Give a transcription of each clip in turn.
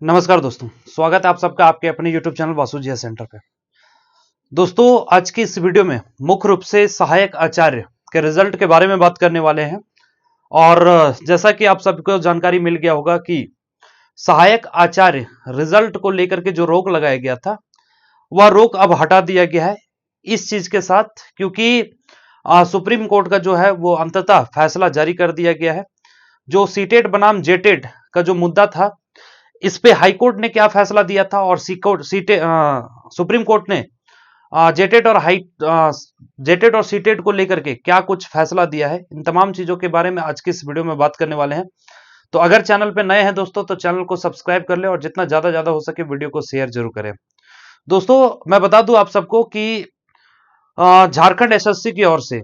नमस्कार दोस्तों, स्वागत है आप सबका आपके अपने YouTube चैनल वासुजिया सेंटर पे। दोस्तों, आज की इस वीडियो में मुख्य रूप से सहायक आचार्य के रिजल्ट के बारे में बात करने वाले हैं। और जैसा कि आप सबको जानकारी मिल गया होगा कि सहायक आचार्य रिजल्ट को लेकर के जो रोक लगाया गया था, वह रोक अब हटा दिया गया है इस चीज के साथ, क्योंकि सुप्रीम कोर्ट का जो है वो अंततः फैसला जारी कर दिया गया है। जो सीटेट बनाम जेटेट का जो मुद्दा था, इस पे हाई कोर्ट ने क्या फैसला दिया था और सुप्रीम कोर्ट ने जेटेट और सीटेट को लेकर के क्या कुछ फैसला दिया है, इन तमाम चीजों के बारे में आज की इस वीडियो में बात करने वाले हैं। तो अगर चैनल पे नए हैं दोस्तों, तो चैनल को सब्सक्राइब कर ले और जितना ज्यादा हो सके वीडियो को शेयर जरूर करें। दोस्तों, मैं बता दूं आप सबको कि झारखंड एसएससी की ओर से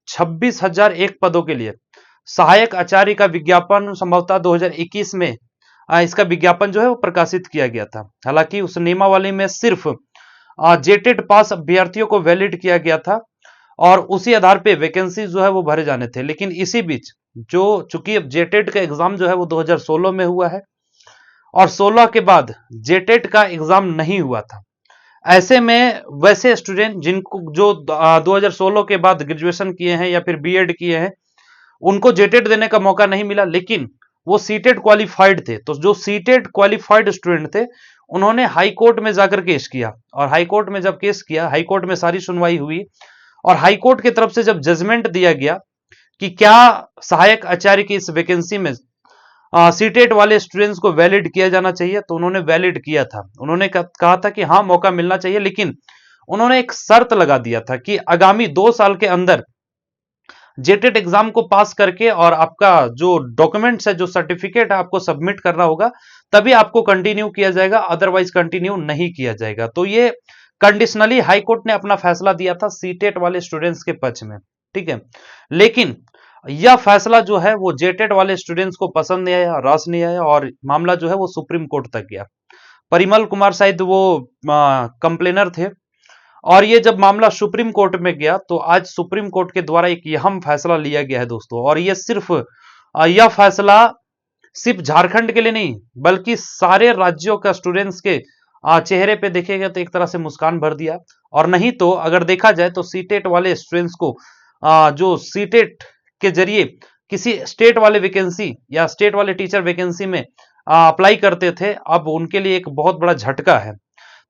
26,001 पदों के लिए सहायक आचार्य का विज्ञापन संभवतः 2021 में इसका विज्ञापन जो है वो प्रकाशित किया गया था। हालांकि उस नियमावली में सिर्फ जेटेट पास अभ्यर्थियों को वैलिड किया गया था और उसी आधार पे वैकेंसी जो है वो भरे जाने थे। लेकिन इसी बीच चूंकि अब जेटेट का एग्जाम जो है वो 2016 में हुआ है और 16 के बाद जेटेट का एग्जाम नहीं हुआ था। ऐसे में वैसे स्टूडेंट जिनको जो 2016 के बाद ग्रेजुएशन किए हैं या फिर बीएड किए हैं, उनको जेटेट देने का मौका नहीं मिला, लेकिन वो सीटेट क्वालिफाइड थे। तो जो सीटेट क्वालिफाइड स्टूडेंट थे, उन्होंने हाई कोर्ट में जाकर केस किया और हाई कोर्ट में जब केस किया, हाई कोर्ट में सारी सुनवाई हुई और हाई कोर्ट की तरफ से जब जजमेंट दिया गया कि क्या सहायक आचार्य की इस वैकेंसी में सीटेट वाले स्टूडेंट्स को वैलिड किया जाना चाहिए, तो उन्होंने वैलिड किया था। उन्होंने कहा था कि हाँ, मौका मिलना चाहिए, लेकिन उन्होंने एक शर्त लगा दिया था कि आगामी 2 साल के अंदर जेटेट एग्जाम को पास करके और आपका जो डॉक्यूमेंट्स है, जो सर्टिफिकेट है, आपको सबमिट करना होगा, तभी आपको कंटिन्यू किया जाएगा, अदरवाइज कंटिन्यू नहीं किया जाएगा। तो ये कंडीशनली हाई कोर्ट ने अपना फैसला दिया था सीटेट वाले स्टूडेंट्स के पक्ष में, ठीक है। लेकिन यह फैसला जो है वो जेटेट वाले स्टूडेंट्स को पसंद नहीं आया, रास नहीं आया और मामला जो है वो सुप्रीम कोर्ट तक गया। परिमल कुमार शायद वो कंप्लेनर थे और ये जब मामला सुप्रीम कोर्ट में गया, तो आज सुप्रीम कोर्ट के द्वारा एक अहम फैसला लिया गया है दोस्तों। और ये यह फैसला सिर्फ झारखंड के लिए नहीं, बल्कि सारे राज्यों का स्टूडेंट्स के चेहरे पे देखेगा तो एक तरह से मुस्कान भर दिया। और नहीं तो अगर देखा जाए तो सीटेट वाले स्टूडेंट्स को जो सीटेट के जरिए किसी स्टेट वाले वैकेंसी या स्टेट वाले टीचर वैकेंसी में अप्लाई करते थे, अब उनके लिए एक बहुत बड़ा झटका है।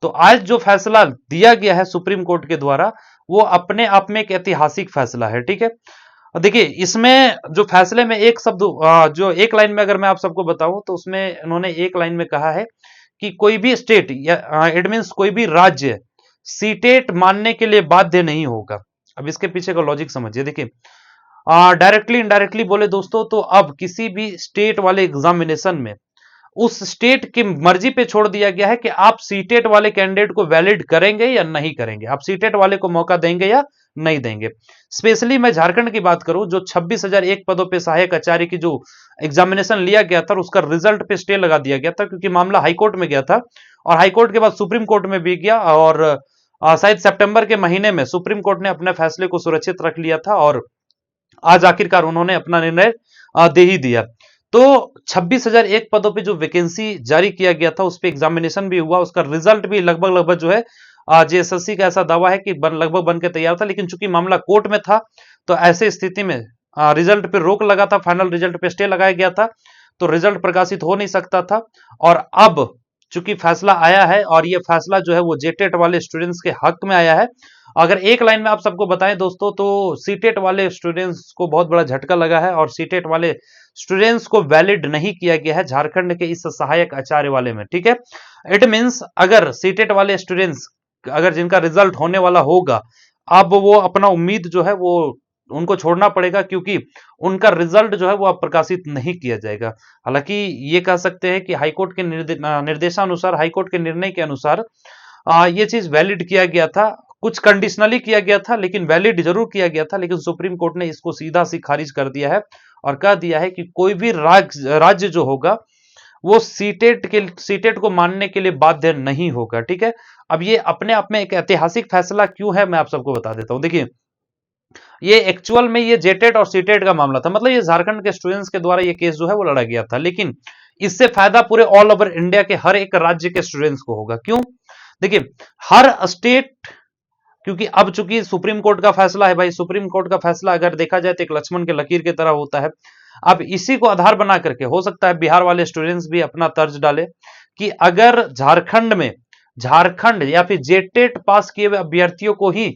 तो आज जो फैसला दिया गया है सुप्रीम कोर्ट के द्वारा, वो अपने आप में एक ऐतिहासिक फैसला है, ठीक है। देखिए, इसमें जो फैसले में एक शब्द जो एक लाइन में अगर मैं आप सबको बताऊं, तो उसमें उन्होंने एक लाइन में कहा है कि कोई भी स्टेट या इट मींस कोई भी राज्य सीटेट मानने के लिए बाध्य नहीं होगा। अब इसके पीछे का लॉजिक समझिए। देखिए, डायरेक्टली इनडायरेक्टली बोले दोस्तों, तो अब किसी भी स्टेट वाले एग्जामिनेशन में उस स्टेट की मर्जी पे छोड़ दिया गया है कि आप सीटेट वाले कैंडिडेट को वैलिड करेंगे या नहीं करेंगे, आप सीटेट वाले को मौका देंगे या नहीं देंगे। स्पेशली मैं झारखंड की बात करूं, जो 26,001 पदों पे सहायक आचार्य की जो एग्जामिनेशन लिया गया था, उसका रिजल्ट पे स्टे लगा दिया गया था, क्योंकि मामला हाईकोर्ट में गया था और हाईकोर्ट के बाद सुप्रीम कोर्ट में भी गया और शायद सितंबर के महीने में सुप्रीम कोर्ट ने अपने फैसले को सुरक्षित रख लिया था और आज आखिरकार उन्होंने अपना निर्णय दे ही दिया। तो 26,001 पदों पे जो वैकेंसी जारी किया गया था, उस पर एग्जामिनेशन भी हुआ, उसका रिजल्ट भी लगभग जो है जेएसएससी का ऐसा दावा है कि लगभग बन के तैयार था। लेकिन चूंकि मामला कोर्ट में था, तो ऐसे स्थिति में रिजल्ट पे रोक लगा था, फाइनल रिजल्ट पे स्टे लगाया गया था, तो रिजल्ट प्रकाशित हो नहीं सकता था। और अब चूंकि फैसला आया है और ये फैसला जो है वो जेटेट वाले स्टूडेंट्स के हक में आया है। अगर एक लाइन में आप सबको बताएं दोस्तों, तो सीटेट वाले स्टूडेंट्स को बहुत बड़ा झटका लगा है और सीटेट वाले स्टूडेंट्स को वैलिड नहीं किया गया है झारखंड के इस सहायक आचार्य वाले में, ठीक है। इट मींस अगर सीटेट वाले स्टूडेंट्स अगर जिनका रिजल्ट होने वाला होगा, अब वो अपना उम्मीद जो है वो उनको छोड़ना पड़ेगा, क्योंकि उनका रिजल्ट जो है वो अब प्रकाशित नहीं किया जाएगा। हालांकि ये कह सकते हैं कि हाईकोर्ट के निर्देशानुसार, हाईकोर्ट के निर्णय के अनुसार ये चीज वैलिड किया गया था, कुछ कंडीशनली किया गया था, लेकिन वैलिड जरूर किया गया था। लेकिन सुप्रीम कोर्ट ने इसको सीधा सी खारिज कर दिया है और कह दिया है कि कोई भी राज्य जो होगा वो सीटेट को मानने के लिए बाध्य नहीं होगा, ठीक है। अब ये अपने आप में एक ऐतिहासिक फैसला क्यों है, मैं आप सबको बता देता हूं। देखिए, ये एक्चुअल में ये जेटेट और सीटेट का मामला था, मतलब ये झारखंड के स्टूडेंट्स के द्वारा ये केस जो है वो लड़ा गया था। लेकिन इससे फायदा पूरे ऑल ओवर इंडिया के हर एक राज्य के स्टूडेंट्स को होगा। क्यों? देखिए, हर स्टेट, क्योंकि अब चूंकि सुप्रीम कोर्ट का फैसला है भाई, सुप्रीम कोर्ट का फैसला अगर देखा जाए तो एक लक्ष्मण के लकीर की तरह होता है। अब इसी को आधार बना करके हो सकता है बिहार वाले स्टूडेंट्स भी अपना तर्ज डाले कि अगर झारखंड या फिर जेटेट पास किए हुए अभ्यर्थियों को ही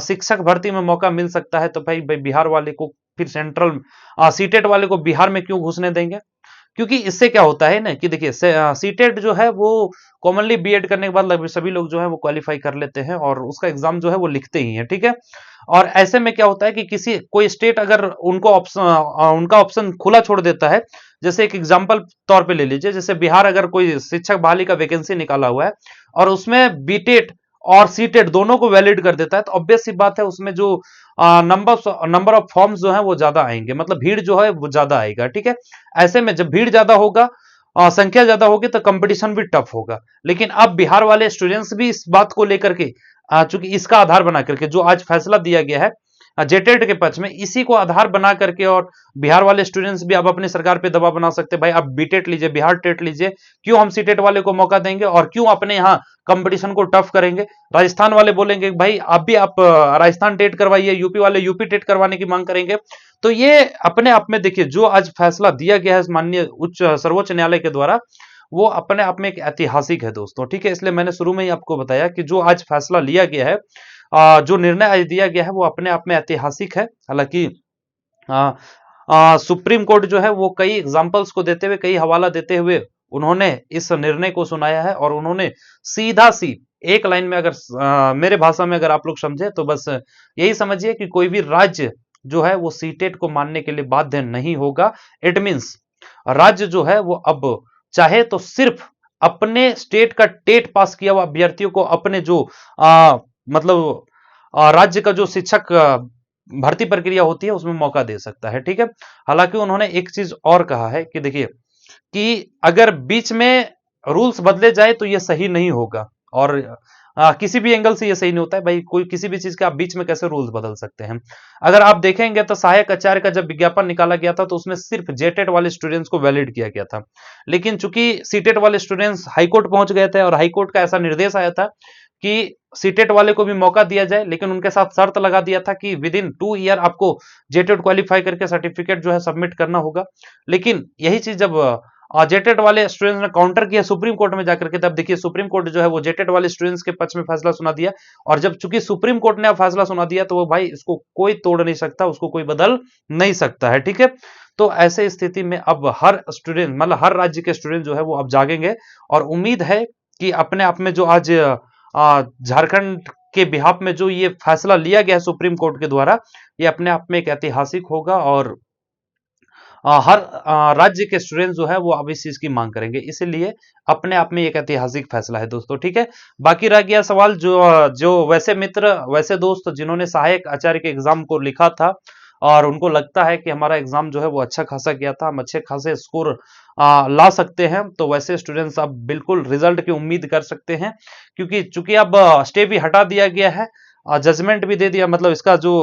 शिक्षक भर्ती में मौका मिल सकता है, तो भाई बिहार वाले को फिर सेंट्रल सीटेट वाले को बिहार में क्यों घुसने देंगे? क्योंकि इससे क्या होता है ना कि देखिए, सीटेट जो है वो कॉमनली बीएड करने के बाद लगभग सभी लोग जो है वो क्वालिफाई कर लेते हैं और उसका एग्जाम जो है वो लिखते ही हैं, ठीक है। और ऐसे में क्या होता है कि किसी कोई स्टेट अगर उनका ऑप्शन खुला छोड़ देता है, जैसे एक एग्जांपल तौर पे ले लीजिए, जैसे बिहार अगर कोई शिक्षक बहाली का वैकेंसी निकाला हुआ है और उसमें बीटेट और सीटेट दोनों को वैलिड कर देता है, तो ऑब्वियस सी बात है उसमें जो नंबर ऑफ फॉर्म्स जो है वो ज्यादा आएंगे, मतलब भीड़ जो है वो ज्यादा आएगा, ठीक है। ऐसे में जब भीड़ ज्यादा होगा, संख्या ज्यादा होगी, तो कंपटीशन भी टफ होगा। लेकिन अब बिहार वाले स्टूडेंट्स भी इस बात को लेकर के, चूंकि इसका आधार बना करके जो आज फैसला दिया गया है जेटेट के पक्ष में, इसी को आधार बना करके और बिहार वाले स्टूडेंट्स भी अब अपनी सरकार पे दबाव बना सकते हैं, भाई अब बीटेट लीजिए, बिहार टेट लीजिए, क्यों हम सीटेट वाले को मौका देंगे और क्यों अपने यहाँ कंपटीशन को टफ करेंगे। राजस्थान वाले बोलेंगे भाई आप भी आप राजस्थान टेट करवाइए, यूपी वाले यूपी टेट करवाने की मांग करेंगे। तो ये अपने आप में देखिए, जो आज फैसला दिया गया है माननीय सर्वोच्च न्यायालय के द्वारा, वो अपने आप में एक ऐतिहासिक है दोस्तों, ठीक है। इसलिए मैंने शुरू में ही आपको बताया कि जो आज फैसला लिया गया है, जो निर्णय आज दिया गया है, वो अपने आप में ऐतिहासिक है। हालांकि सुप्रीम कोर्ट जो है वो कई एग्जांपल्स को देते हुए, कई हवाला देते हुए उन्होंने इस निर्णय को सुनाया है और उन्होंने सीधा सी एक लाइन में, अगर मेरे भाषा में अगर आप लोग समझे तो बस यही समझिए कि कोई भी राज्य जो है वो सीटेट को मानने के लिए बाध्य नहीं होगा। इट मींस राज्य जो है वो अब चाहे तो सिर्फ अपने स्टेट का टेट पास किया हुआ अभ्यर्थियों को अपने जो मतलब राज्य का जो शिक्षक भर्ती प्रक्रिया होती है उसमें मौका दे सकता है, ठीक है। हालांकि उन्होंने एक चीज और कहा है कि देखिए, कि अगर बीच में रूल्स बदले जाए तो यह सही नहीं होगा, और किसी भी एंगल से यह सही नहीं होता है भाई, कोई किसी भी चीज के आप बीच में कैसे रूल्स बदल सकते हैं। अगर आप देखेंगे तो सहायक आचार्य का जब विज्ञापन निकाला गया था तो उसमें सिर्फ जेटेट वाले स्टूडेंट्स को वैलिड किया गया था, लेकिन चूंकि सीटेट वाले स्टूडेंट्स हाईकोर्ट पहुंच गए थे और हाईकोर्ट का ऐसा निर्देश आया था कि सीटेट वाले को भी मौका दिया जाए, लेकिन उनके साथ शर्त लगा दिया था कि विद इन 2 ईयर आपको जेटेट क्वालिफाई करके सर्टिफिकेट जो है सबमिट करना होगा। लेकिन यही चीज जब जेटेट वाले स्टूडेंट्स ने काउंटर किया सुप्रीम कोर्ट में जाकर के, तब देखिए सुप्रीम कोर्ट जो है वो जेटेट वाले स्टूडेंट्स के पक्ष में फैसला सुना दिया। और जब चूंकि सुप्रीम कोर्ट ने फैसला सुना दिया तो वो भाई इसको कोई तोड़ नहीं सकता, उसको कोई बदल नहीं सकता है, ठीक है। तो ऐसे स्थिति में अब हर स्टूडेंट, मतलब हर राज्य के स्टूडेंट जो है वो अब जागेंगे, और उम्मीद है कि अपने आप में जो आज झारखंड के बिहाफ में जो ये फैसला लिया गया है सुप्रीम कोर्ट के द्वारा, ये अपने आप में एक ऐतिहासिक होगा और हर राज्य के स्टूडेंट जो है वो अब इस चीज की मांग करेंगे, इसीलिए अपने आप में एक ऐतिहासिक फैसला है दोस्तों, ठीक है। बाकी रह गया सवाल जो जो वैसे मित्र, वैसे दोस्त जिन्होंने सहायक आचार्य के एग्जाम को लिखा था और उनको लगता है कि हमारा एग्जाम जो है वो अच्छा खासा गया था, हम अच्छे खासे स्कोर ला सकते हैं, तो वैसे स्टूडेंट्स अब बिल्कुल रिजल्ट की उम्मीद कर सकते हैं, क्योंकि चूंकि अब स्टे भी हटा दिया गया है, जजमेंट भी दे दिया, मतलब इसका जो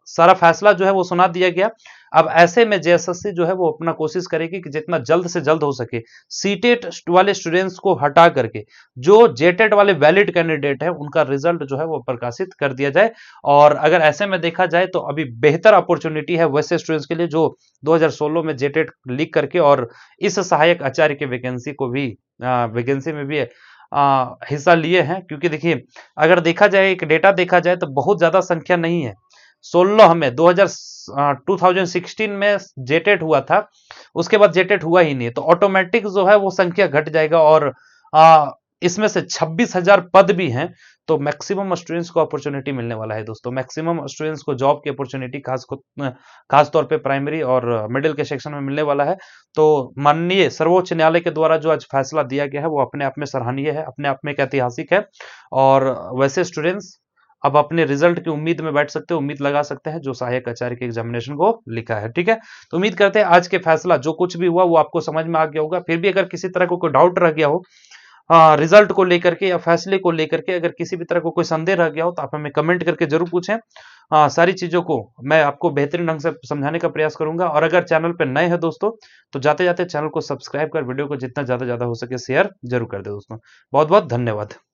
सारा फैसला जो है वो सुना दिया गया। अब ऐसे में जेएसएससी जो है वो अपना कोशिश करेगी कि जितना जल्द से जल्द हो सके सीटेट वाले स्टूडेंट्स को हटा करके जो जेटेट वाले वैलिड कैंडिडेट है उनका रिजल्ट जो है वो प्रकाशित कर दिया जाए। और अगर ऐसे में देखा जाए तो अभी बेहतर अपॉर्चुनिटी है वैसे स्टूडेंट्स के लिए जो 2016 में जेटेट लीक करके और इस सहायक आचार्य के वैकेंसी में भी हिस्सा लिए हैं। क्योंकि देखिए, अगर देखा जाए, एक डेटा देखा जाए तो बहुत ज्यादा संख्या नहीं है। 16 में 2016 में जेटेट हुआ था, उसके बाद जेटेट हुआ ही नहीं, तो ऑटोमेटिक जो है वो संख्या घट जाएगा, और इसमें से 26,000 पद भी हैं, तो मैक्सिमम स्टूडेंट्स को अपॉर्चुनिटी मिलने वाला है दोस्तों। मैक्सिमम स्टूडेंट्स को जॉब की अपॉर्चुनिटी खास तौर पे प्राइमरी और मिडिल के सेक्शन में मिलने वाला है। तो माननीय सर्वोच्च न्यायालय के द्वारा जो आज फैसला दिया गया है वो अपने आप में सराहनीय है, अपने आप में एक ऐतिहासिक है, और वैसे स्टूडेंट्स अब अपने रिजल्ट की उम्मीद में बैठ सकते हैं, उम्मीद लगा सकते हैं जो सहायक आचार्य के एग्जामिनेशन को लिखा है, ठीक है। तो उम्मीद करते हैं आज के फैसला जो कुछ भी हुआ वो आपको समझ में आ गया होगा। फिर भी अगर किसी तरह को कोई डाउट रह गया हो रिजल्ट को लेकर के या फैसले को लेकर के अगर किसी भी तरह को कोई संदेह रह गया हो तो आप हमें कमेंट करके जरूर पूछें। सारी चीजों को मैं आपको बेहतरीन ढंग से समझाने का प्रयास करूंगा। और अगर चैनल पे नए हैं दोस्तों तो जाते जाते चैनल को सब्सक्राइब कर वीडियो को जितना ज्यादा हो सके शेयर जरूर कर दे दोस्तों। बहुत बहुत धन्यवाद।